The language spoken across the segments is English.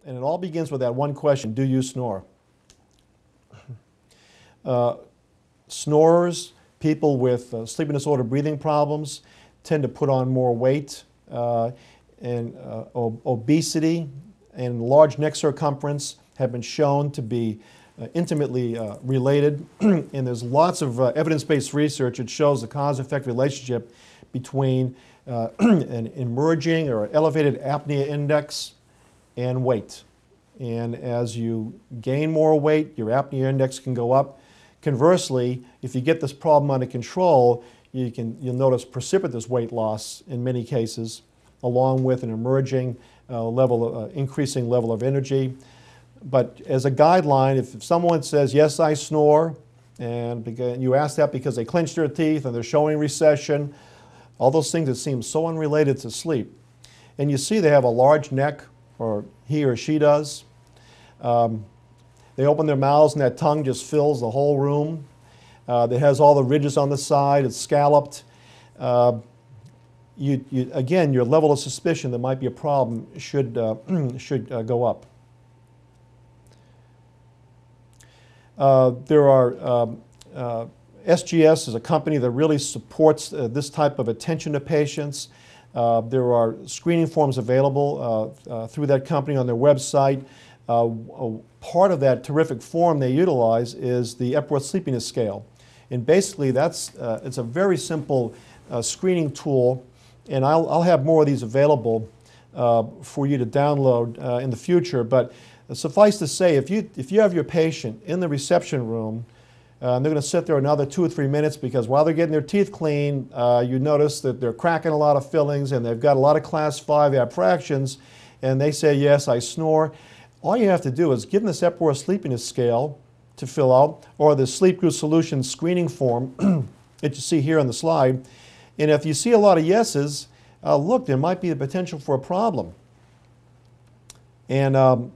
And it all begins with that one question: do you snore? Snorers, people with sleeping disorder breathing problems, tend to put on more weight, and obesity and large neck circumference have been shown to be intimately related. And there's lots of evidence-based research that shows the cause-effect relationship between an emerging or elevated apnea index and weight. And as you gain more weight, your apnea index can go up. Conversely, if you get this problem under control, you'll notice precipitous weight loss in many cases, along with an emerging increasing level of energy. But as a guideline, if someone says, yes, I snore, and you ask that because they clench their teeth and they're showing recession, all those things that seem so unrelated to sleep, and you see they have a large neck, or he or she does, they open their mouths and that tongue just fills the whole room. It has all the ridges on the side, it's scalloped. Again, your level of suspicion that might be a problem should go up. SGS is a company that really supports this type of attention to patients. There are screening forms available through that company on their website. Part of that terrific form they utilize is the Epworth Sleepiness Scale. And basically it's a very simple screening tool, and I'll have more of these available for you to download in the future. But suffice to say, if you have your patient in the reception room, and they're going to sit there another 2 or 3 minutes because while they're getting their teeth cleaned, you notice that they're cracking a lot of fillings and they've got a lot of class 5 abfractions, and they say, yes, I snore. All you have to do is give them this Epworth Sleepiness Scale to fill out, or the Sleep Group Solutions screening form that you see here on the slide. And if you see a lot of yeses, look, there might be the potential for a problem. And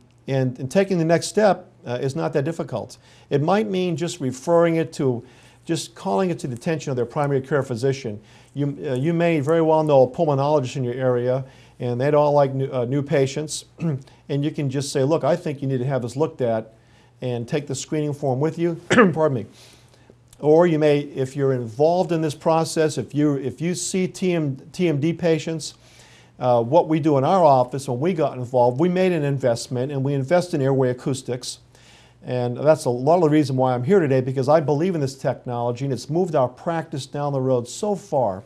taking the next step is not that difficult. It might mean just referring it to, just calling it to the attention of their primary care physician. You may very well know a pulmonologist in your area, and they don't like new patients. And you can just say, look, I think you need to have this looked at, and take the screening form with you. Pardon me. Or you may, if you're involved in this process, if you see TMD patients, what we do in our office when we got involved, we made an investment, and we invest in airway acoustics. And that's a lot of the reason why I'm here today, because I believe in this technology, and it's moved our practice down the road so far,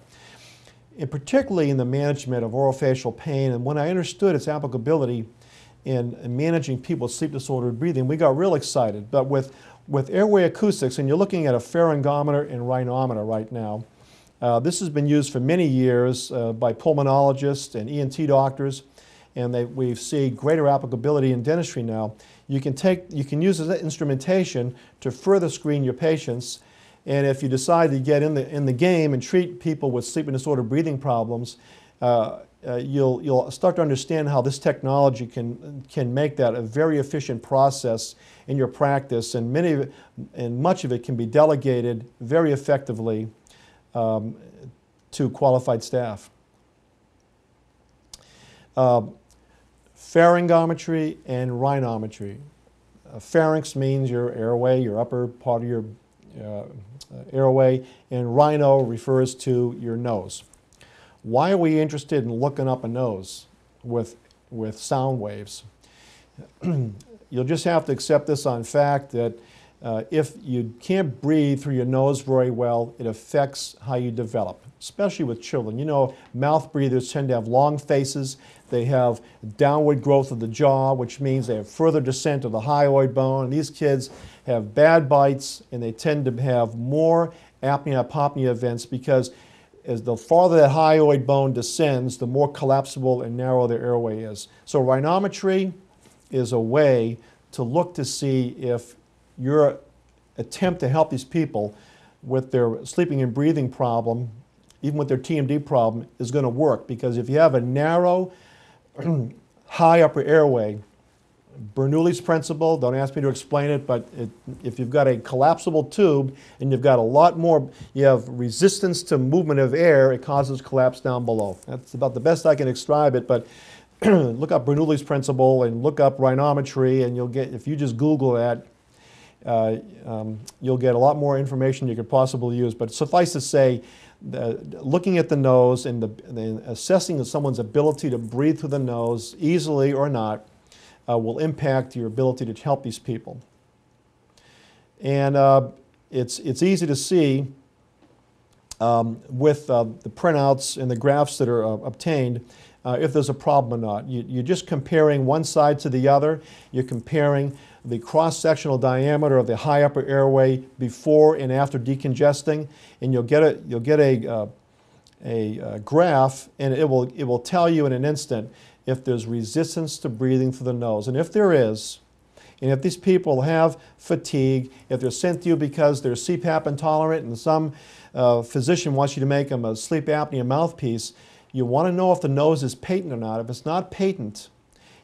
and particularly in the management of orofacial pain. And when I understood its applicability in managing people with sleep disordered breathing, we got real excited. But with airway acoustics, and you're looking at a pharyngometer and rhinometer right now, this has been used for many years by pulmonologists and ENT doctors, and we see greater applicability in dentistry now. You can use this instrumentation to further screen your patients, and if you decide to get in the game and treat people with sleep and disordered breathing problems, you'll start to understand how this technology can make that a very efficient process in your practice, and much of it can be delegated very effectively to qualified staff. Pharyngometry and rhinometry. Pharynx means your airway, your upper part of your airway, and rhino refers to your nose. Why are we interested in looking up a nose with sound waves? You'll just have to accept this on fact that if you can't breathe through your nose very well, it affects how you develop, especially with children. You know, mouth breathers tend to have long faces. They have downward growth of the jaw, which means they have further descent of the hyoid bone. And these kids have bad bites, and they tend to have more apnea-hypopnea events because as the farther that hyoid bone descends, the more collapsible and narrow their airway is. So rhinometry is a way to look to see if your attempt to help these people with their sleeping and breathing problem, even with their TMD problem, is going to work. Because if you have a narrow, high upper airway, Bernoulli's principle, don't ask me to explain it, but if you've got a collapsible tube and you've got a lot more, you have resistance to movement of air, it causes collapse down below. That's about the best I can describe it, but look up Bernoulli's principle and look up rhinometry, and you'll get, if you just Google that, you'll get a lot more information you could possibly use. But suffice to say, looking at the nose and assessing someone's ability to breathe through the nose, easily or not, will impact your ability to help these people. And it's easy to see with the printouts and the graphs that are obtained if there's a problem or not. You're just comparing one side to the other. You're comparing the cross-sectional diameter of the high upper airway before and after decongesting, and you'll get a graph, and it will tell you in an instant if there's resistance to breathing through the nose. And if there is, and if these people have fatigue, if they're sent to you because they're CPAP intolerant and some physician wants you to make them a sleep apnea mouthpiece, you want to know if the nose is patent or not. If it's not patent,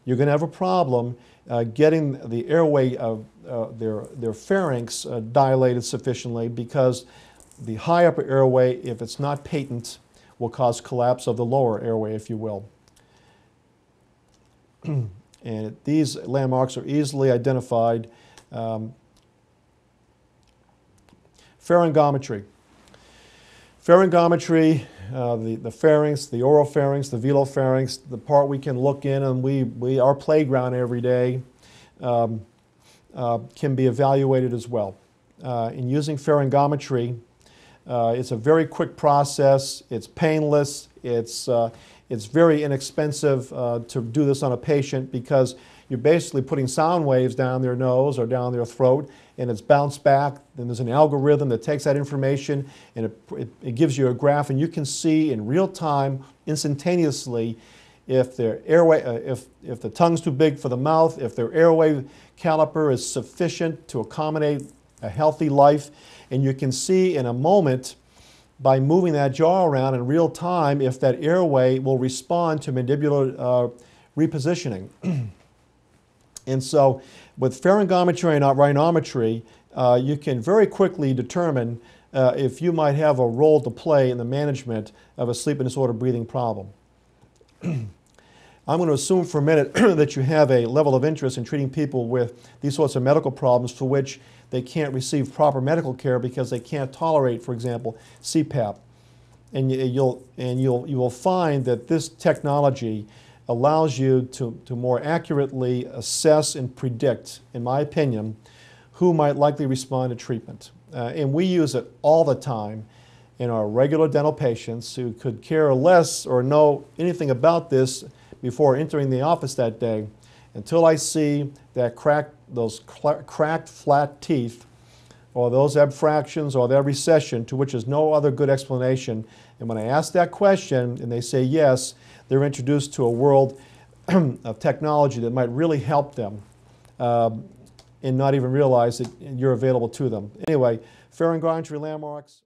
you're going to have a problem getting the airway of their pharynx dilated sufficiently, because the high upper airway, if it's not patent, will cause collapse of the lower airway, if you will. And these landmarks are easily identified. Pharyngometry. Pharyngometry, the pharynx, the oropharynx, the velopharynx, the part we can look in and our playground every day, can be evaluated as well. In using pharyngometry, it's a very quick process, it's painless, it's very inexpensive to do this on a patient, because you're basically putting sound waves down their nose or down their throat, and it's bounced back. Then there's an algorithm that takes that information and it gives you a graph, and you can see in real time, instantaneously, if their airway, if the tongue's too big for the mouth, if their airway caliper is sufficient to accommodate a healthy life, and you can see in a moment, by moving that jaw around in real time, if that airway will respond to mandibular repositioning. And so with pharyngometry and rhinometry, you can very quickly determine if you might have a role to play in the management of a sleep and disorder breathing problem. I'm going to assume for a minute that you have a level of interest in treating people with these sorts of medical problems for which they can't receive proper medical care because they can't tolerate, for example, CPAP. And you will find that this technology allows you to more accurately assess and predict, in my opinion, who might likely respond to treatment. And we use it all the time in our regular dental patients who could care less or know anything about this before entering the office that day, until I see that those cracked flat teeth, or those abfractions, or that recession, to which there's no other good explanation. And when I ask that question and they say yes, they're introduced to a world of technology that might really help them and not even realize that you're available to them. Anyway, pharyngometry landmarks.